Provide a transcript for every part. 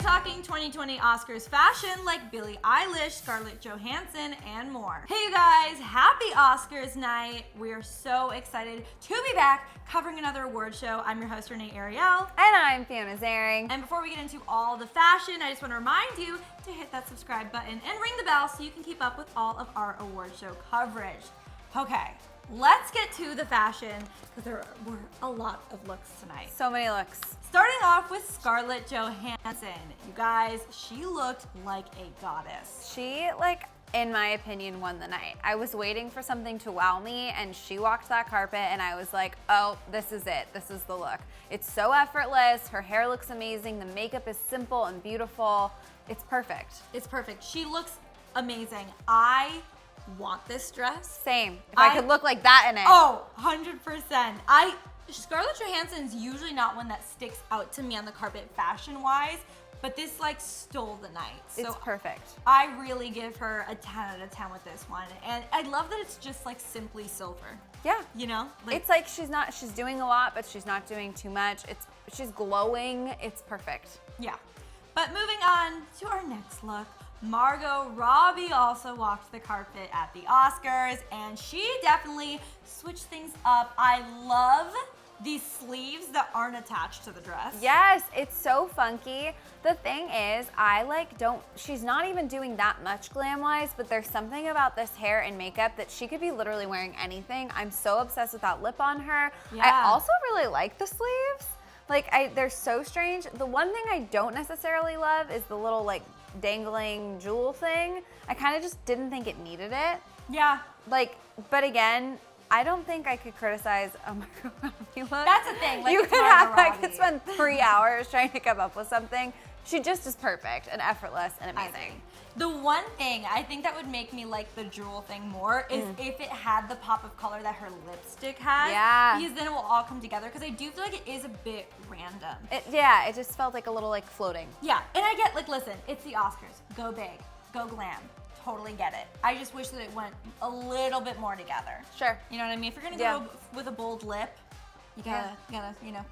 talking 2020 Oscars fashion like Billie Eilish, Scarlett Johansson, and more. Hey you guys, happy Oscars night. We're so excited to be back covering another award show. I'm your host, Renee Ariel. And I'm Fiona Zaring. And before we get into all the fashion, I just want to remind you to hit that subscribe button and ring the bell so you can keep up with all of our award show coverage. Okay, let's get to the fashion because there were a lot of looks tonight. So many looks. Starting off with Scarlett Johansson. You guys, she looked like a goddess. She, in my opinion, won the night. I was waiting for something to wow me, and she walked that carpet, and I was like, oh, this is it. This is the look. It's so effortless. Her hair looks amazing. The makeup is simple and beautiful. It's perfect. It's perfect. She looks amazing. I want this dress. Same. If I could look like that in it. Oh, 100%. Scarlett Johansson's usually not one that sticks out to me on the carpet fashion-wise, but this stole the night. So it's perfect. I really give her a 10 out of 10 with this one. And I love that it's just simply silver. Yeah. You know? It's she's doing a lot, but she's not doing too much. She's glowing. It's perfect. Yeah. But moving on to our next look. Margot Robbie also walked the carpet at the Oscars, and she definitely switched things up. I love these sleeves that aren't attached to the dress. Yes, it's so funky. The thing is, she's not even doing that much glam-wise, but there's something about this hair and makeup that she could be literally wearing anything. I'm so obsessed with that lip on her. Yeah. I also really like the sleeves. They're so strange. The one thing I don't necessarily love is the little dangling jewel thing. I kind of just didn't think it needed it. Yeah. But again, I don't think I could criticize a Margot Robbie look. That's the thing. I could spend 3 hours trying to come up with something. She just is perfect and effortless and amazing. The one thing I think that would make me like the jewel thing more is if it had the pop of color that her lipstick has. Yeah. Because then it will all come together. Because I do feel like it is a bit random. It just felt like a little floating. Yeah, and I get listen, it's the Oscars. Go big, go glam. Totally get it. I just wish that it went a little bit more together. Sure. You know what I mean? If you're gonna go with a bold lip, you gotta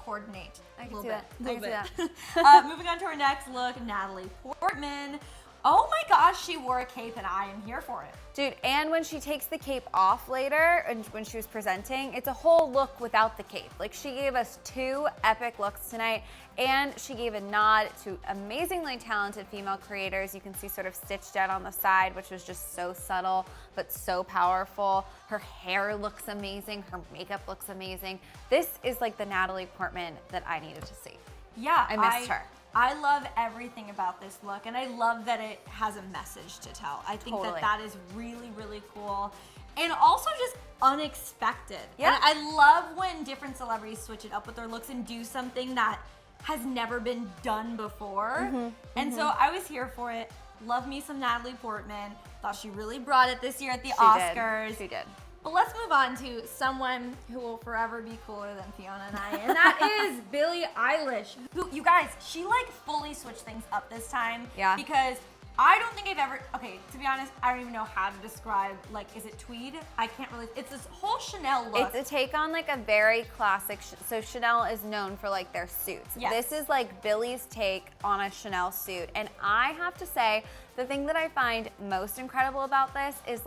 coordinate. I can see that. Moving on to our next look, Natalie Portman. Oh my gosh, she wore a cape and I am here for it. Dude, and when she takes the cape off later, and when she was presenting, it's a whole look without the cape. She gave us 2 epic looks tonight, and she gave a nod to amazingly talented female creators. You can see sort of stitched down on the side, which was just so subtle, but so powerful. Her hair looks amazing. Her makeup looks amazing. This is the Natalie Portman that I needed to see. Yeah. I missed her. I love everything about this look, and I love that it has a message to tell. I think that is really, really cool. And also just unexpected. Yeah. And I love when different celebrities switch it up with their looks and do something that has never been done before. And so I was here for it. Love me some Natalie Portman. Thought she really brought it this year at the Oscars. She did. But let's move on to someone who will forever be cooler than Fiona and I, and that is Billie Eilish. Who, you guys, she fully switched things up this time. Yeah. Because I don't think I've ever, to be honest, I don't even know how to describe, is it tweed? I can't really, it's this whole Chanel look. It's a take on a very classic, so Chanel is known for their suits. Yes. This is Billie's take on a Chanel suit. And I have to say, the thing that I find most incredible about this is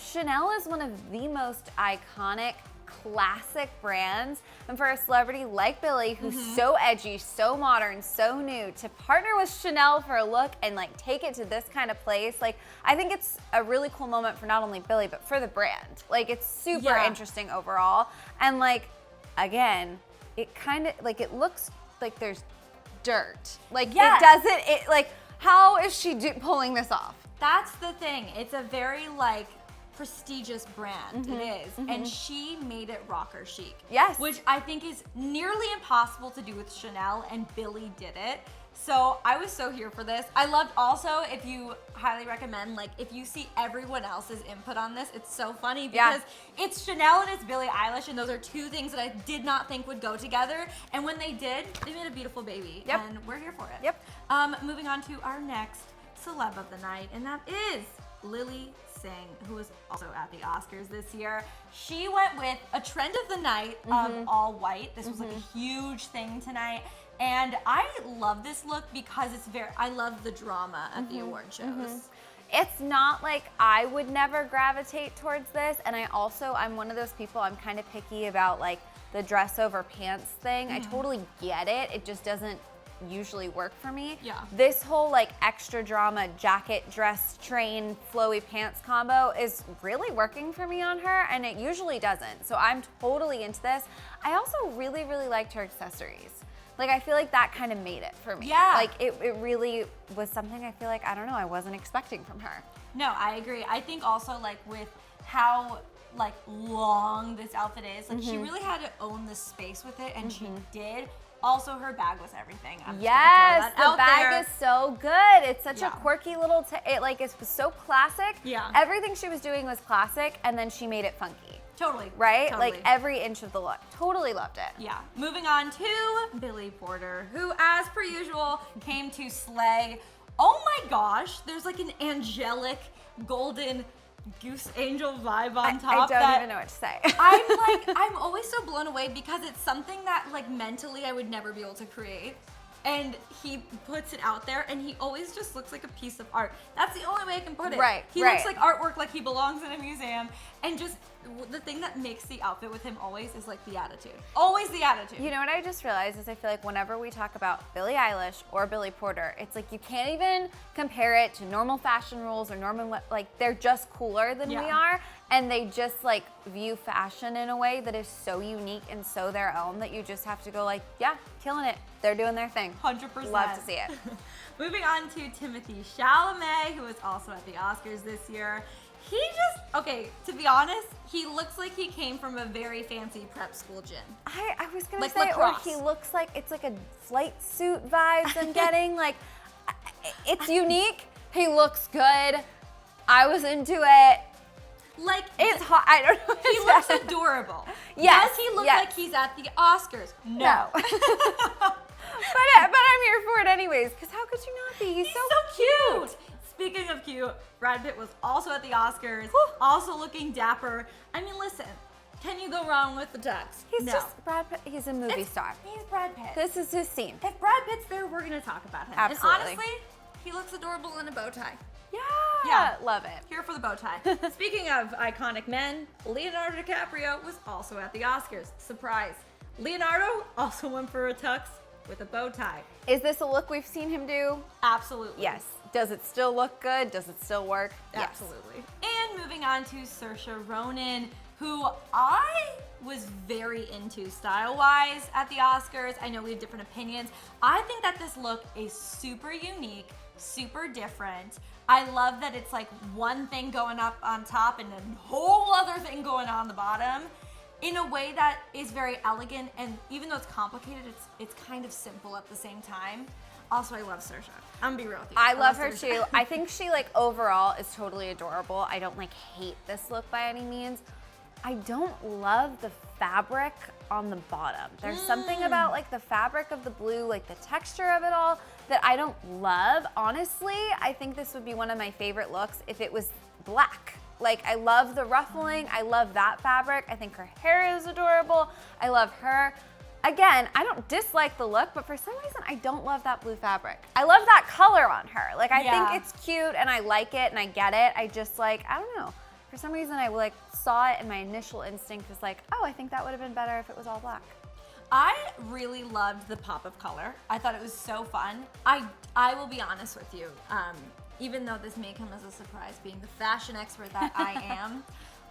Chanel is one of the most iconic, classic brands. And for a celebrity like Billie, who's so edgy, so modern, so new, to partner with Chanel for a look and take it to this kind of place, I think it's a really cool moment for not only Billie, but for the brand. It's super interesting overall. And again, it kind of, it looks like there's dirt. It doesn't, how is she pulling this off? That's the thing. It's a very prestigious brand. It is. And she made it rocker chic. Yes. Which I think is nearly impossible to do with Chanel, and Billie did it. So I was so here for this. I loved also, if you highly recommend, if you see everyone else's input on this, it's so funny because it's Chanel and it's Billie Eilish, and those are 2 things that I did not think would go together. And when they did, they made a beautiful baby. Yep. And we're here for it. Yep. Moving on to our next celeb of the night, and that is Lilly Singh, who was also at the Oscars this year. She went with a trend of the night of all white. This was a huge thing tonight. And I love this look because I love the drama at the award shows. It's not like I would never gravitate towards this, and I'm one of those people, I'm kind of picky about like the dress over pants thing. I totally get it. It just doesn't usually work for me. Yeah. This whole like extra drama jacket, dress, train, flowy pants combo is really working for me on her, and it usually doesn't. So I'm totally into this. I also really, really liked her accessories. Like, I feel like that kind of made it for me. Yeah. Like, it really was something I feel like, I don't know, I wasn't expecting from her. No, I agree. I think also like with how like long this outfit is, like she really had to own the space with it, and she did. Also, her bag was everything. Yes, the bag is so good. It's such a Yeah. quirky little, it's so classic. Yeah. Everything she was doing was classic, and then she made it funky. Totally. Right? Totally. Like every inch of the look. Totally loved it. Yeah. Moving on to Billy Porter, who, as per usual, came to slay. Oh my gosh, there's like an angelic golden goose angel vibe on top. I don't even know what to say. I'm always so blown away because it's something that like mentally I would never be able to create. And he puts it out there, and he always just looks like a piece of art. That's the only way I can put it. Right, He right. looks like artwork, like he belongs in a museum. And just the thing that makes the outfit with him always is like the attitude. Always the attitude. You know what I just realized is I feel like whenever we talk about Billie Eilish or Billy Porter, it's like you can't even compare it to normal fashion rules or like they're just cooler than we are, and they just like view fashion in a way that is so unique and so their own that you just have to go like, yeah, killing it. They're doing their thing. 100%. Love to see it. Moving on to Timothée Chalamet, who was also at the Oscars this year. He just, okay, to be honest, he looks like he came from a very fancy prep school gym. I was gonna Like say, lacrosse. or he looks like it's like a flight suit vibes I'm getting. Like, it's unique. He looks good. I was into it. Like, It's hot. I don't know. he looks adorable. Yes, Does he look yes. like he's at the Oscars? No. but I'm here for it anyways, because how could you not be? He's so cute. Speaking of cute, Brad Pitt was also at the Oscars, also looking dapper. I mean, listen, can you go wrong with the tux? He's No. just Brad Pitt. He's a movie star. He's Brad Pitt. This is his scene. If Brad Pitt's there, we're gonna talk about him. Absolutely. And honestly, he looks adorable in a bow tie. Yeah, love it. Here for the bow tie. Speaking of iconic men, Leonardo DiCaprio was also at the Oscars. Surprise. Leonardo also went for a tux with a bow tie. Is this a look we've seen him do? Absolutely. Yes. Does it still look good? Does it still work? Yes. Absolutely. And moving on to Saoirse Ronan, who I was very into style-wise at the Oscars. I know we have different opinions. I think that this look is super unique, super different. I love that it's like one thing going up on top and a whole other thing going on the bottom in a way that is very elegant, and even though it's complicated, it's kind of simple at the same time. Also, I love Saoirse. I'm gonna be real with you. I love her Saoirse. too. I think she like overall is totally adorable. I don't like hate this look by any means. I don't love the fabric on the bottom. There's something about like the fabric of the blue, like the texture of it all that I don't love. Honestly, I think this would be one of my favorite looks if it was black. Like, I love the ruffling. I love that fabric. I think her hair is adorable. I love her. Again, I don't dislike the look, but for some reason, I don't love that blue fabric. I love that color on her. Like, I think it's cute and I like it and I get it. I just like, I don't know. For some reason, I like saw it and my initial instinct was like, oh, I think that would have been better if it was all black. I really loved the pop of color. I thought it was so fun. I will be honest with you. Even though this may come as a surprise, being the fashion expert that I am,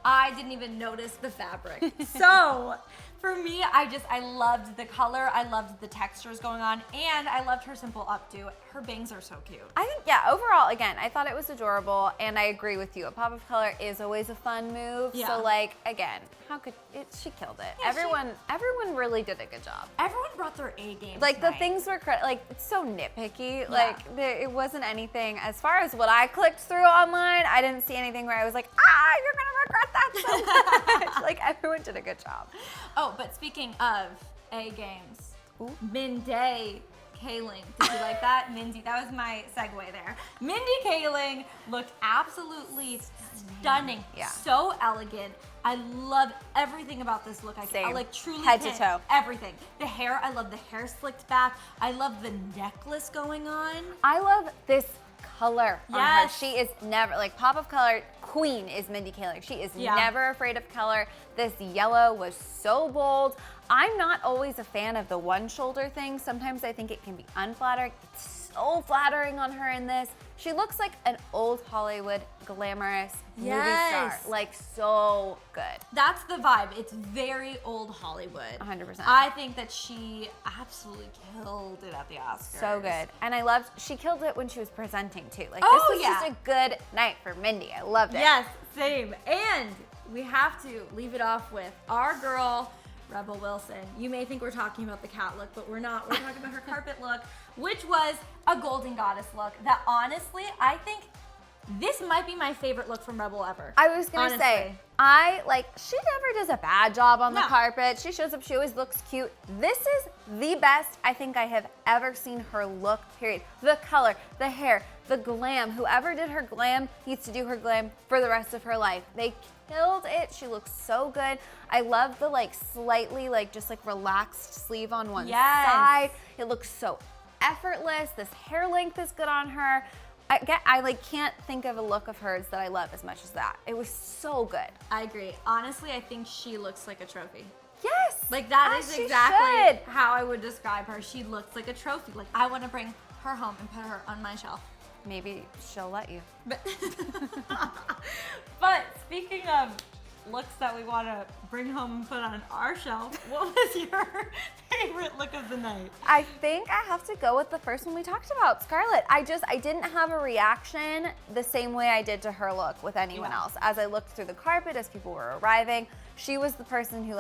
I didn't even notice the fabric. So for me, I loved the color. I loved the textures going on, and I loved her simple updo. Her bangs are so cute. I think, yeah, overall, again, I thought it was adorable, and I agree with you. A pop of color is always a fun move. Yeah. So, like, again, she killed it. Yeah, everyone really did a good job. Everyone brought their A game. Like, the tonight. things were, like, it's so nitpicky. Like, it wasn't anything, as far as what I clicked through online, I didn't see anything where I was like, you're gonna regret that so much. Like, everyone did a good job. Oh, but speaking of A games, Mindy Kaling. Did you like that? Mindy, that was my segue there. Mindy Kaling looked absolutely stunning. Yeah. So elegant. I love everything about this look. I Same. like truly Head to can't- toe. Everything. The hair, I love the hair slicked back. I love the necklace going on. I love this color on her. Yes. She is never, like, pop of color queen is Mindy Kaling. She is never afraid of color. This yellow was so bold. I'm not always a fan of the one shoulder thing. Sometimes I think it can be unflattering. It's so flattering on her in this. She looks like an old Hollywood glamorous movie star. Like, so good. That's the vibe. It's very old Hollywood. 100%. I think that she absolutely killed it at the Oscars. So good. And I loved, she killed it when she was presenting too. Like, Oh, this was yeah. just a good night for Mindy. I loved it. Yes, same. And we have to leave it off with our girl, Rebel Wilson. You may think we're talking about the cat look, but we're not. We're talking about her carpet look, which was a golden goddess look that honestly, I think this might be my favorite look from Rebel ever. I was gonna say, she never does a bad job on the No. carpet. She shows up, she always looks cute. This is the best I think I have ever seen her look, period. The color, the hair, the glam. Whoever did her glam needs to do her glam for the rest of her life. They killed it. She looks so good. I love the slightly just relaxed sleeve on one side. It looks so effortless. This hair length is good on her. I can't think of a look of hers that I love as much as that. It was so good. I agree. Honestly, I think she looks like a trophy. Yes. That as is she exactly should. how I would describe her. She looks like a trophy. Like, I want to bring her home and put her on my shelf. Maybe she'll let you. But speaking of looks that we want to bring home and put on our shelf, what was your favorite look of the night? I think I have to go with the first one we talked about, Scarlett. I didn't have a reaction the same way I did to her look with anyone else. As I looked through the carpet, as people were arriving, she was the person who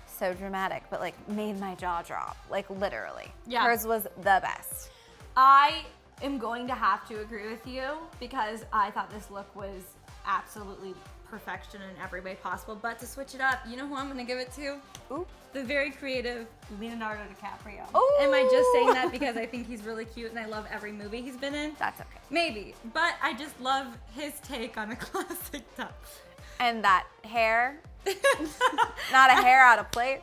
so dramatic, but made my jaw drop, literally. Yeah. Hers was the best. I am going to have to agree with you because I thought this look was absolutely perfection in every way possible. But to switch it up, you know who I'm going to give it to? Ooh. The very creative Leonardo DiCaprio. Ooh. Am I just saying that because I think he's really cute and I love every movie he's been in? That's okay. Maybe, but I just love his take on a classic touch. And that hair, not a hair out of place.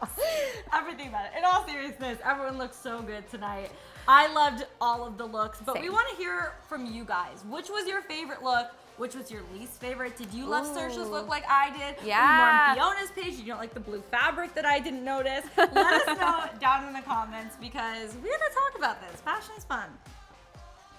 Everything about it. In all seriousness, everyone looks so good tonight. I loved all of the looks, but we Same. want to hear from you guys. Which was your favorite look? Which was your least favorite? Did you love Saoirse's look like I did? Yeah. Were you more on Fiona's page? You don't like the blue fabric that I didn't notice? Let us know down in the comments because we're going to talk about this. Fashion's fun.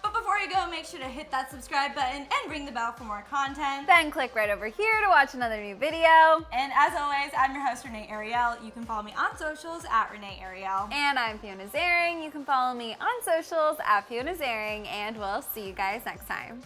But before you go, make sure to hit that subscribe button and ring the bell for more content. Then click right over here to watch another new video. And as always, I'm your host, Renee Ariel. You can follow me on socials at Renee Ariel. And I'm Fiona Zaring. You can follow me on socials at Fiona Zaring, and we'll see you guys next time.